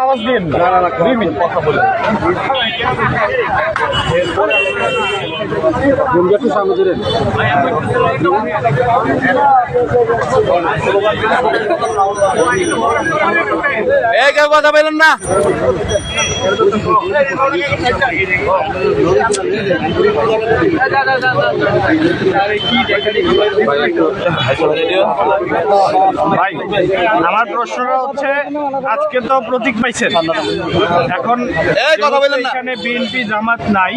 আওয়াজ দিন না, 2 মিনিট কথা বলে একটু সামনে ধরেন। কেউ কথা বলেন না। ভাই, আমার প্রশ্নটা হচ্ছে, আজকে তো প্রতীক পাইছেন, এখন এখানে বিএনপি জামাত নাই,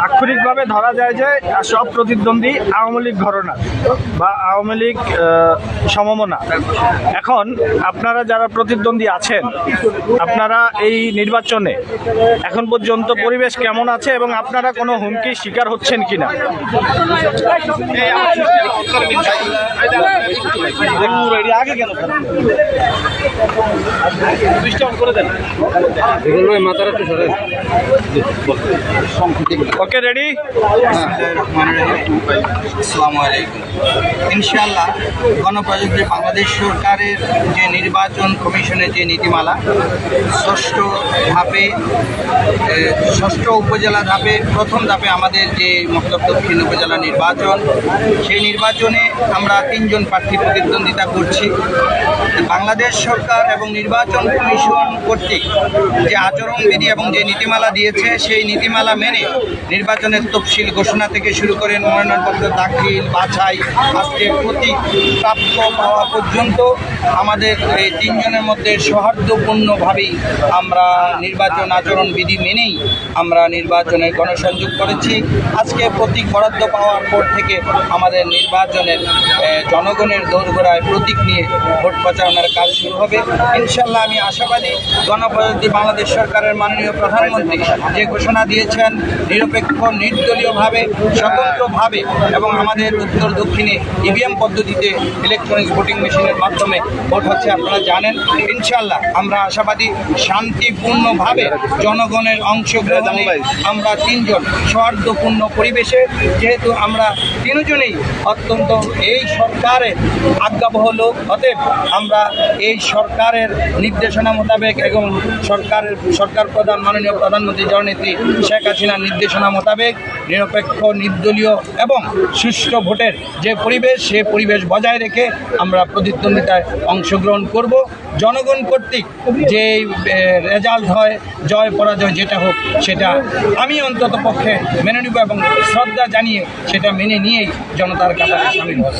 আক্ষরিকভাবে ধরা যায় যে সব প্রতিদ্বন্দ্বী আওয়ামী লীগ ঘরানা বা আওয়ামী লীগ সমমনা। এখন আপনারা যারা প্রতিদ্বন্দ্বী আছেন, আপনারা এই নির্বাচনে এখন পর্যন্ত পরিবেশ কেমন আছে এবং আপনারা কোনো হুমকির শিকার হচ্ছেন কিনা? আগে কেন করে দেন? ওকে, রেডি? আসসালামু আলাইকুম। ইনশাআল্লাহ গণপ্রজাতন্ত্রী বাংলাদেশ সরকারের যে নির্বাচন কমিশনের যে নীতিমালা, ষষ্ঠ উপজেলা ধাপে প্রথম ধাপে আমাদের যে মতলব দক্ষিণ উপজেলা নির্বাচন, সেই নির্বাচনে আমরা 3 জন প্রার্থী প্রতিদ্বন্দ্বিতা করছি। বাংলাদেশ সরকার এবং নির্বাচন কমিশন কর্তৃক যে আচরণবিধি এবং যে নীতিমালা দিয়েছে, সেই নীতিমালা মেনে নির্বাচনের তফসিল ঘোষণা থেকে শুরু করে মনোনয়নপত্র দাখিল, বাছাই, আজকে প্রতীক প্রাপ্ত পাওয়া পর্যন্ত আমাদের এই 3 জনের মধ্যে সৌহার্দ্যপূর্ণভাবেই আমরা নির্বাচন আচরণবিধি মেনেই আমরা নির্বাচনের গণসংযোগ করেছি। আজকে প্রতীক বরাদ্দ পাওয়ার পর থেকে আমাদের নির্বাচনের জনগণের দোরগোড়ায় প্রতীক নিয়ে ভোট প্রচারণার কাজ শুরু হবে। ইনশাল্লাহ আমি আশাবাদী, গণপ্রজাতন্ত্রী বাংলাদেশ সরকারের মাননীয় প্রধানমন্ত্রী যে ঘোষণা দিয়েছেন, নিরপেক্ষ নির্দলীয়ভাবে স্বতন্ত্রভাবে এবং আমাদের উত্তর দক্ষিণে ইভিএম পদ্ধতিতে ইলেকট্রনিক্স ভোটিং মেশিনের মাধ্যমে ভোট হচ্ছে, আপনারা জানেন। ইনশাল্লাহ আমরা আশাবাদী, শান্তিপূর্ণভাবে জনগণের অংশগ্রহণে আমরা 3 জন সৌহার্দ্যপূর্ণ পরিবেশে, যেহেতু আমরা 3 জনেই অত্যন্ত এই সরকারের আজ্ঞাবহ লোক, অতএব আমরা এই সরকারের নির্দেশনা মোতাবেক এবং সরকার প্রধান মাননীয় প্রধানমন্ত্রী জননেত্রী শেখ হাসিনার নির্দেশনা মোতাবেক নিরপেক্ষ নির্দলীয় এবং সুষ্ঠু ভোটের যে পরিবেশ, সে পরিবেশ বজায় রেখে আমরা প্রতিদ্বন্দ্বিতায় অংশগ্রহণ করব। জনগণ কর্তৃক যে রেজাল্ট হয়, জয় পরাজয় যেটা হোক, সেটা আমি অন্তত পক্ষে মেনে নেব এবং শ্রদ্ধা জানিয়ে সেটা মেনে নিয়েই জনতার কাতারে সামিল হব।